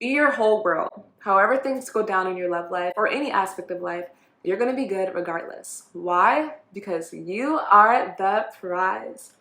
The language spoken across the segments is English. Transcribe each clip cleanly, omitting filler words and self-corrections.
Be your whole world. However things go down in your love life or any aspect of life, you're gonna be good regardless. Why? Because you are the prize.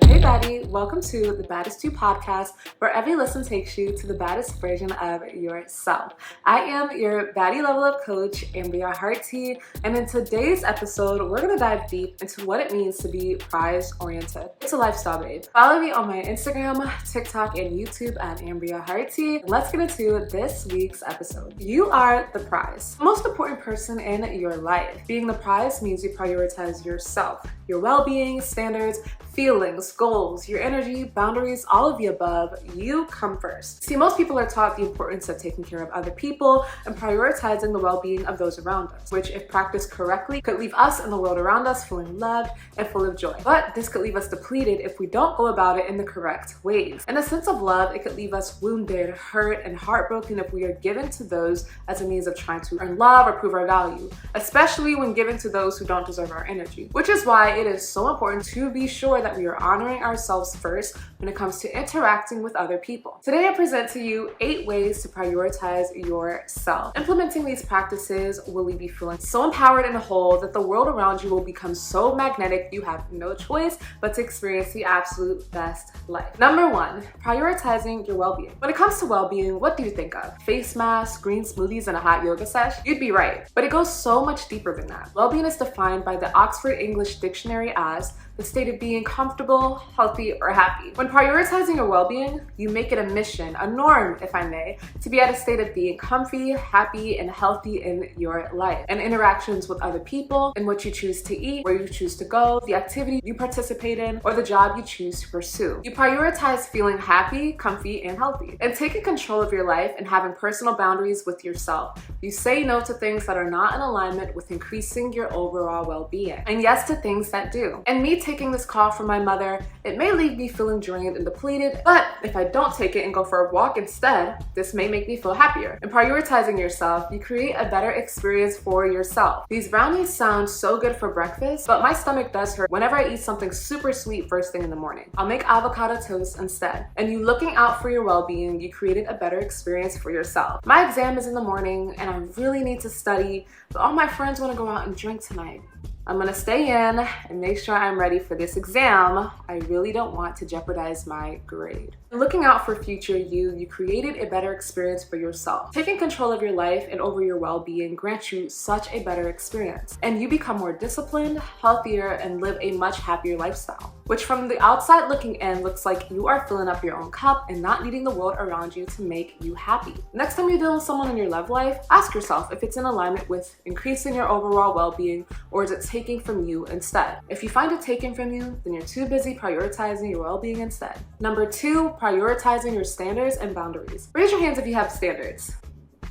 Hey Baddie, welcome to the Baddest You podcast, where every listen takes you to the baddest version of yourself. I am your Baddie level up coach, Ambria Hearty, and in today's episode, we're gonna dive deep into what it means to be prize oriented. It's a lifestyle, babe. Follow me on my Instagram, TikTok, and YouTube at Ambria Hearty. Let's get into this week's episode. You are the prize. The most important person in your life. Being the prize means you prioritize yourself, your well-being, standards, feelings, goals, your energy, boundaries, all of the above. You come first. See, most people are taught the importance of taking care of other people and prioritizing the well-being of those around us, which if practiced correctly could leave us and the world around us feeling loved and full of joy. But this could leave us depleted if we don't go about it in the correct ways. In the sense of love, it could leave us wounded, hurt, and heartbroken if we are given to those as a means of trying to earn love or prove our value, especially when given to those who don't deserve our energy. Which is why it is so important to be sure that we are honoring ourselves first when it comes to interacting with other people. Today I present to you 8 ways to prioritize yourself. Implementing these practices will leave you feeling so empowered and whole that the world around you will become so magnetic you have no choice but to experience the absolute best life. Number 1, prioritizing your well-being. When it comes to well-being, what do you think of? Face masks, green smoothies, and a hot yoga sesh? You'd be right, but it goes so much deeper than that. Well-being is defined by the Oxford English Dictionary as the state of being comfortable, healthy, or happy. When prioritizing your well-being, you make it a mission, a norm, if I may, to be at a state of being comfy, happy, and healthy in your life. And interactions with other people, and what you choose to eat, where you choose to go, the activity you participate in, or the job you choose to pursue. You prioritize feeling happy, comfy, and healthy. And taking control of your life and having personal boundaries with yourself. You say no to things that are not in alignment with increasing your overall well-being. And yes to things that do. And me taking this call from my mother, it may leave me feeling drained and depleted, but if I don't take it and go for a walk instead, this may make me feel happier. In prioritizing yourself, you create a better experience for yourself. These brownies sound so good for breakfast, but my stomach does hurt whenever I eat something super sweet first thing in the morning. I'll make avocado toast instead. And you looking out for your well-being, you created a better experience for yourself. My exam is in the morning and I really need to study, but all my friends want to go out and drink tonight. I'm gonna stay in and make sure I'm ready for this exam. I really don't want to jeopardize my grade. Looking out for future you created a better experience for yourself. Taking control of your life and over your well-being grants you such a better experience. And you become more disciplined, healthier, and live a much happier lifestyle. Which from the outside looking in looks like you are filling up your own cup and not needing the world around you to make you happy. Next time you deal with someone in your love life, ask yourself if it's in alignment with increasing your overall well-being or is it taking from you instead. If you find it taken from you, then you're too busy prioritizing your well-being instead. Number 2, prioritizing your standards and boundaries. Raise your hands if you have standards.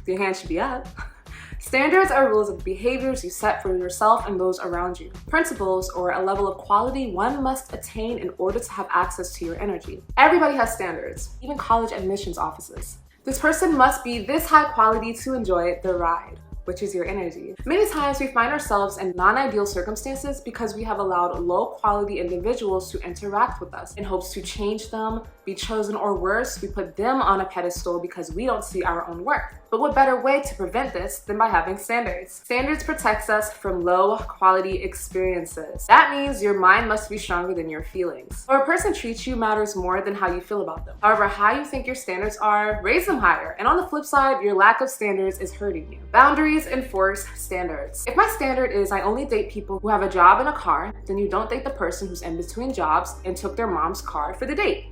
Your hand should be up. Standards are rules of behaviors you set for yourself and those around you. Principles, or a level of quality one must attain in order to have access to your energy. Everybody has standards, even college admissions offices. This person must be this high quality to enjoy the ride, which is your energy. Many times we find ourselves in non-ideal circumstances because we have allowed low-quality individuals to interact with us in hopes to change them, be chosen, or worse, we put them on a pedestal because we don't see our own worth. But what better way to prevent this than by having standards? Standards protects us from low-quality experiences. That means your mind must be stronger than your feelings. How a person treats you matters more than how you feel about them. However, how you think your standards are, raise them higher. And on the flip side, your lack of standards is hurting you. Boundaries enforce standards. If my standard is I only date people who have a job and a car, then you don't date the person who's in between jobs and took their mom's car for the date.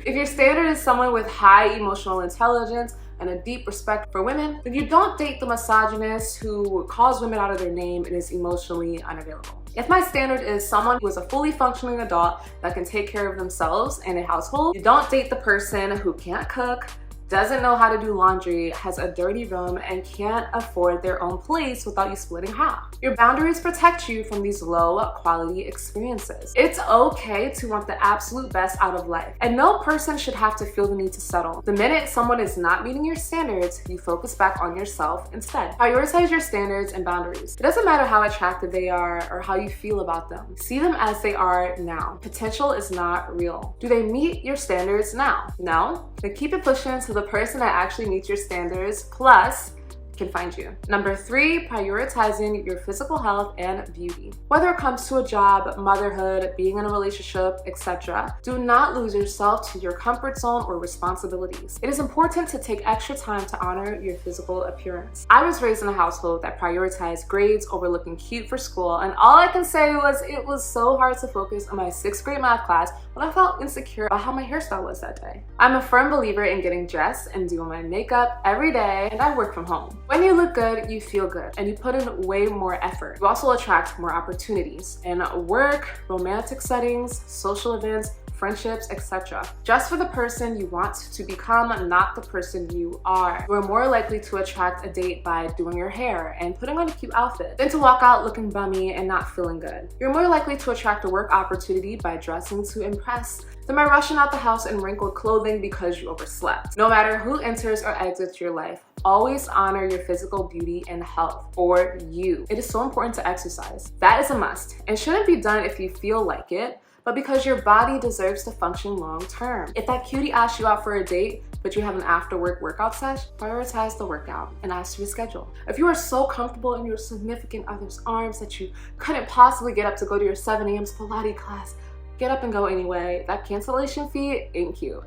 If your standard is someone with high emotional intelligence and a deep respect for women, then you don't date the misogynist who calls women out of their name and is emotionally unavailable. If my standard is someone who is a fully functioning adult that can take care of themselves and a household, you don't date the person who can't cook, doesn't know how to do laundry, has a dirty room, and can't afford their own place without you splitting half. Your boundaries protect you from these low quality experiences. It's okay to want the absolute best out of life, and no person should have to feel the need to settle. The minute someone is not meeting your standards, you focus back on yourself instead. Prioritize your standards and boundaries. It doesn't matter how attractive they are or how you feel about them. See them as they are now. Potential is not real. Do they meet your standards now? No? Then keep it pushing until the person that actually meets your standards plus can find you. Number 3, prioritizing your physical health and beauty. Whether it comes to a job, motherhood, being in a relationship, etc., do not lose yourself to your comfort zone or responsibilities. It is important to take extra time to honor your physical appearance. I was raised in a household that prioritized grades over looking cute for school, and all I can say was it was so hard to focus on my 6th grade math class when I felt insecure about how my hairstyle was that day. I'm a firm believer in getting dressed and doing my makeup every day, and I work from home. When you look good, you feel good, and you put in way more effort. You also attract more opportunities in work, romantic settings, social events, friendships, etc. Just for the person you want to become, not the person you are. You are more likely to attract a date by doing your hair and putting on a cute outfit than to walk out looking bummy and not feeling good. You're more likely to attract a work opportunity by dressing to impress than by rushing out the house in wrinkled clothing because you overslept. No matter who enters or exits your life, always honor your physical beauty and health for you. It is so important to exercise. That is a must and shouldn't be done if you feel like it, but because your body deserves to function long term. If that cutie asks you out for a date, but you have an after work workout session, prioritize the workout and ask to reschedule. If you are so comfortable in your significant other's arms that you couldn't possibly get up to go to your 7 a.m. Pilates class, get up and go anyway. That cancellation fee ain't cute.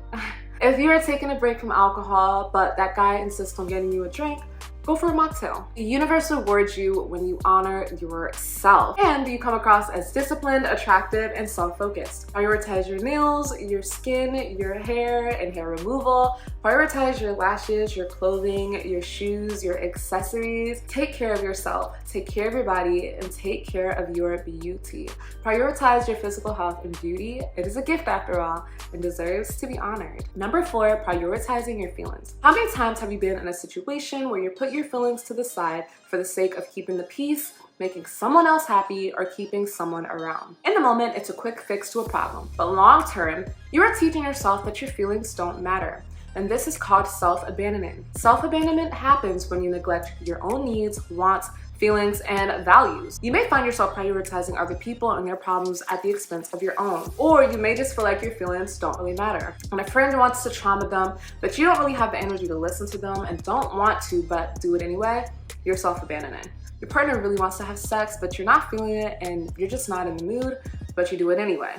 If you are taking a break from alcohol, but that guy insists on getting you a drink, go for a mocktail. The universe rewards you when you honor yourself and you come across as disciplined, attractive, and self-focused. Prioritize your nails, your skin, your hair, and hair removal. Prioritize your lashes, your clothing, your shoes, your accessories. Take care of yourself, take care of your body, and take care of your beauty. Prioritize your physical health and beauty. It is a gift after all and deserves to be honored. Number 4, prioritizing your feelings. How many times have you been in a situation where you put your feelings to the side for the sake of keeping the peace, making someone else happy, or keeping someone around? In the moment, it's a quick fix to a problem, but long term, you are teaching yourself that your feelings don't matter. And this is called self-abandonment. Self-abandonment happens when you neglect your own needs, wants, feelings, and values. You may find yourself prioritizing other people and their problems at the expense of your own. Or you may just feel like your feelings don't really matter. When a friend wants to trauma them, but you don't really have the energy to listen to them and don't want to but do it anyway, you're self-abandoning. Your partner really wants to have sex, but you're not feeling it and you're just not in the mood, but you do it anyway.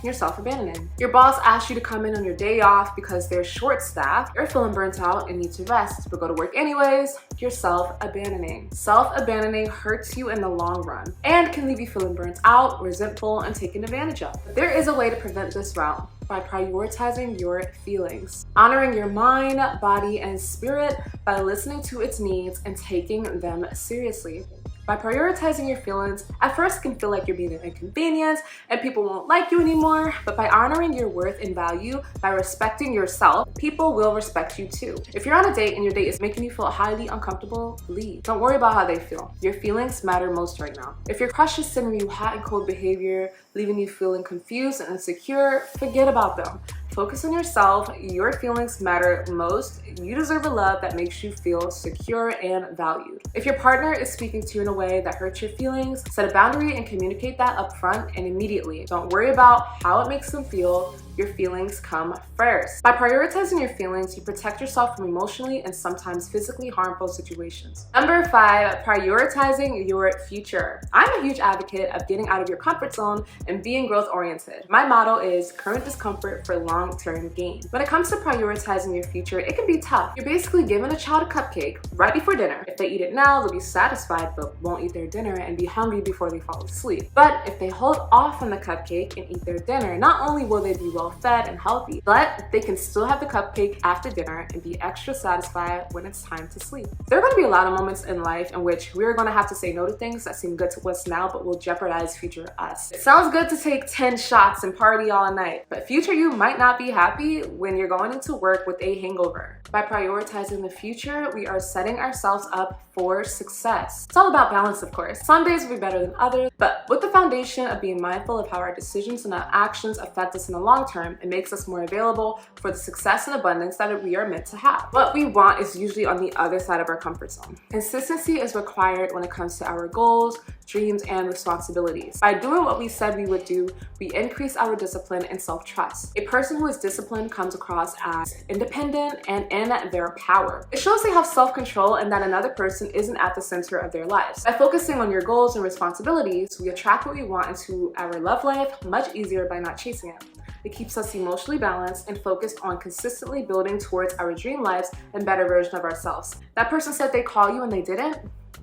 You're self-abandoning. Your boss asks you to come in on your day off because they're short-staffed, you're feeling burnt out and need to rest, but go to work anyways. You're self-abandoning. Self-abandoning hurts you in the long run and can leave you feeling burnt out, resentful, and taken advantage of. But there is a way to prevent this route by prioritizing your feelings, honoring your mind, body, and spirit by listening to its needs and taking them seriously. By prioritizing your feelings, at first it can feel like you're being an inconvenience and people won't like you anymore, but by honoring your worth and value, by respecting yourself, people will respect you too. If you're on a date and your date is making you feel highly uncomfortable, leave. Don't worry about how they feel. Your feelings matter most right now. If your crush is sending you hot and cold behavior, leaving you feeling confused and insecure, forget about them. Focus on yourself. Your feelings matter most. You deserve a love that makes you feel secure and valued. If your partner is speaking to you in a way that hurts your feelings, set a boundary and communicate that up front and immediately. Don't worry about how it makes them feel. Your feelings come first. By prioritizing your feelings, you protect yourself from emotionally and sometimes physically harmful situations. Number 5, prioritizing your future. I'm a huge advocate of getting out of your comfort zone and being growth-oriented. My motto is current discomfort for long-term gain. When it comes to prioritizing your future, it can be tough. You're basically giving a child a cupcake right before dinner. If they eat it now, they'll be satisfied but won't eat their dinner and be hungry before they fall asleep. But if they hold off on the cupcake and eat their dinner, not only will they be well well fed and healthy, but they can still have the cupcake after dinner and be extra satisfied when it's time to sleep. There are going to be a lot of moments in life in which we're going to have to say no to things that seem good to us now but will jeopardize future us. It sounds good to take 10 shots and party all night, but future you might not be happy when you're going into work with a hangover. By prioritizing the future, we are setting ourselves up for success. It's all about balance, of course. Some days will be better than others, but with the foundation of being mindful of how our decisions and our actions affect us in the long term, it makes us more available for the success and abundance that we are meant to have. What we want is usually on the other side of our comfort zone. Consistency is required when it comes to our goals, dreams, and responsibilities. By doing what we said we would do, we increase our discipline and self-trust. A person who is disciplined comes across as independent and in their power. It shows they have self-control and that another person isn't at the center of their lives. By focusing on your goals and responsibilities, we attract what we want into our love life much easier by not chasing it. It keeps us emotionally balanced and focused on consistently building towards our dream lives and better version of ourselves. That person said they'd call you and they didn't.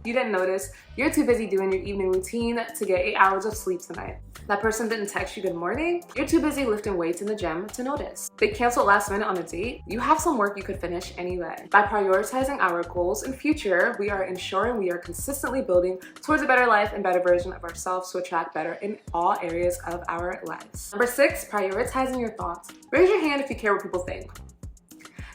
You didn't notice. You're too busy doing your evening routine to get 8 hours of sleep tonight. That person didn't text you good morning. You're too busy lifting weights in the gym to notice. They canceled last minute on a date. You have some work you could finish anyway. By prioritizing our goals and future, we are ensuring we are consistently building towards a better life and better version of ourselves to attract better in all areas of our lives. Number 6, prioritizing your thoughts. Raise your hand if you care what people think.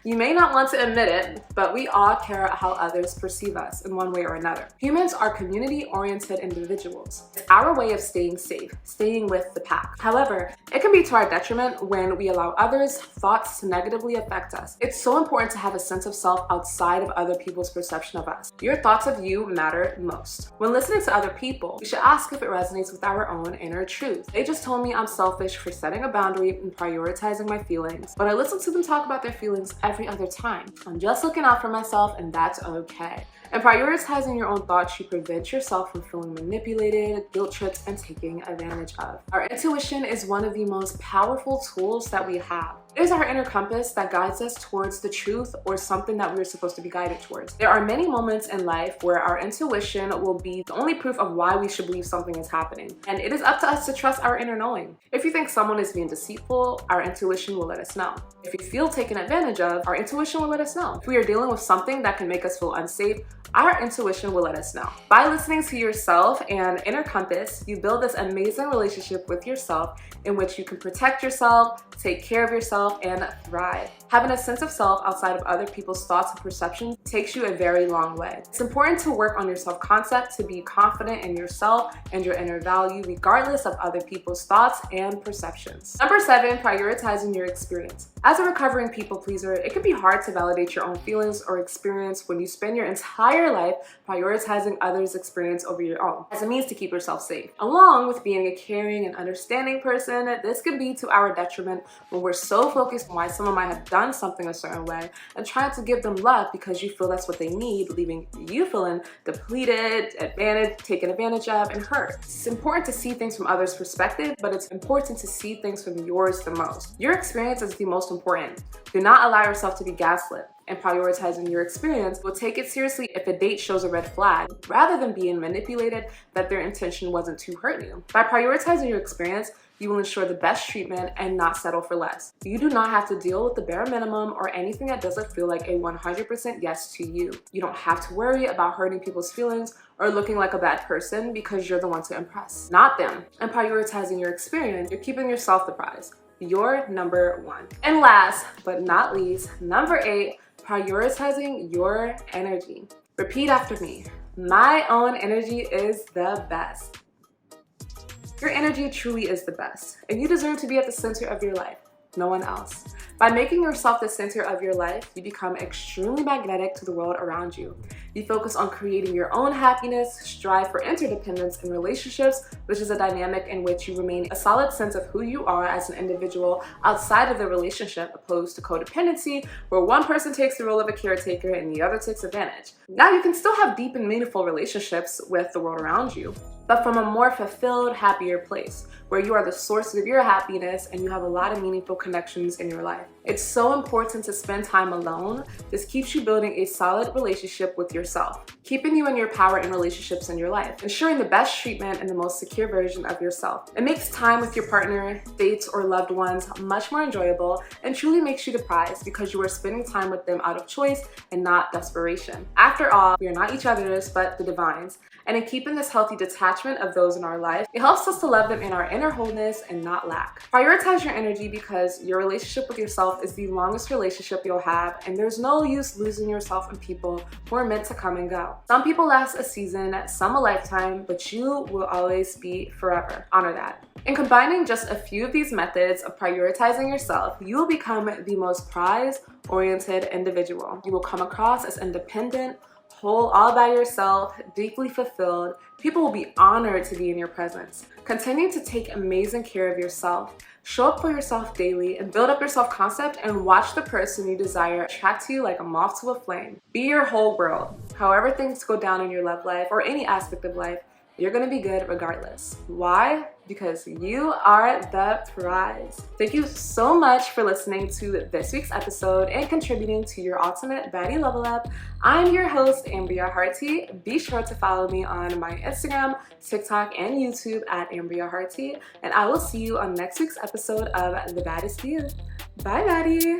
You may not want to admit it, but we all care how others perceive us in one way or another. Humans are community-oriented individuals. It's our way of staying safe, staying with the pack. However, it can be to our detriment when we allow others' thoughts to negatively affect us. It's so important to have a sense of self outside of other people's perception of us. Your thoughts of you matter most. When listening to other people, we should ask if it resonates with our own inner truth. They just told me I'm selfish for setting a boundary and prioritizing my feelings, but I listen to them talk about their feelings every other time. I'm just looking out for myself and that's okay. And prioritizing your own thoughts should prevent yourself from feeling manipulated, guilt tripped, and taken advantage of. Our intuition is one of the most powerful tools that we have. It is our inner compass that guides us towards the truth or something that we're supposed to be guided towards. There are many moments in life where our intuition will be the only proof of why we should believe something is happening. And it is up to us to trust our inner knowing. If you think someone is being deceitful, our intuition will let us know. If we feel taken advantage of, our intuition will let us know. If we are dealing with something that can make us feel unsafe, our intuition will let us know. By listening to yourself and inner compass, you build this amazing relationship with yourself in which you can protect yourself, take care of yourself, and thrive. Having a sense of self outside of other people's thoughts and perceptions takes you a very long way. It's important to work on your self-concept to be confident in yourself and your inner value regardless of other people's thoughts and perceptions. Number 7, prioritizing your experience. As a recovering people pleaser, it can be hard to validate your own feelings or experience when you spend your entire life prioritizing others' experience over your own as a means to keep yourself safe. Along with being a caring and understanding person, this can be to our detriment when we're so focused on why someone might have done something a certain way and trying to give them love because you feel that's what they need, leaving you feeling depleted, taken advantage of, and hurt. It's important to see things from others' perspective, but it's important to see things from yours the most. Your experience is the most important. Do not allow yourself to be gaslit. And prioritizing your experience will take it seriously if a date shows a red flag, rather than being manipulated that their intention wasn't to hurt you. By prioritizing your experience, you will ensure the best treatment and not settle for less. You do not have to deal with the bare minimum or anything that doesn't feel like a 100% yes to you. You don't have to worry about hurting people's feelings or looking like a bad person because you're the one to impress, not them. And prioritizing your experience, you're keeping yourself the prize. You're number 1. And last but not least, number 8, prioritizing your energy. Repeat after me. My own energy is the best. Your energy truly is the best, and you deserve to be at the center of your life, no one else. By making yourself the center of your life, you become extremely magnetic to the world around you. You focus on creating your own happiness, strive for interdependence in relationships, which is a dynamic in which you remain a solid sense of who you are as an individual outside of the relationship, opposed to codependency, where one person takes the role of a caretaker and the other takes advantage. Now, you can still have deep and meaningful relationships with the world around you, but from a more fulfilled, happier place, where you are the source of your happiness and you have a lot of meaningful connections in your life. It's so important to spend time alone. This keeps you building a solid relationship with yourself. keeping you in your power in relationships in your life, ensuring the best treatment and the most secure version of yourself. It makes time with your partner, dates, or loved ones much more enjoyable and truly makes you the prize because you are spending time with them out of choice and not desperation. After all, we are not each other's, but the divines. And in keeping this healthy detachment of those in our life, it helps us to love them in our inner wholeness and not lack. Prioritize your energy because your relationship with yourself is the longest relationship you'll have, and there's no use losing yourself in people who are meant to come and go. Some people last a season, some a lifetime, but you will always be forever. Honor that. In combining just a few of these methods of prioritizing yourself, you will become the most prize-oriented individual. You will come across as independent, whole, all by yourself, deeply fulfilled. People will be honored to be in your presence. Continue to take amazing care of yourself. Show up for yourself daily and build up your self-concept and watch the person you desire attract to you like a moth to a flame. Be your whole world. However things go down in your love life or any aspect of life, you're gonna be good regardless. Why? Because you are the prize. Thank you so much for listening to this week's episode and contributing to your ultimate baddie level up. I'm your host, Ambria Hearty. Be sure to follow me on my Instagram, TikTok, and YouTube at Ambria Hearty. And I will see you on next week's episode of The Baddest You. Bye, Baddie.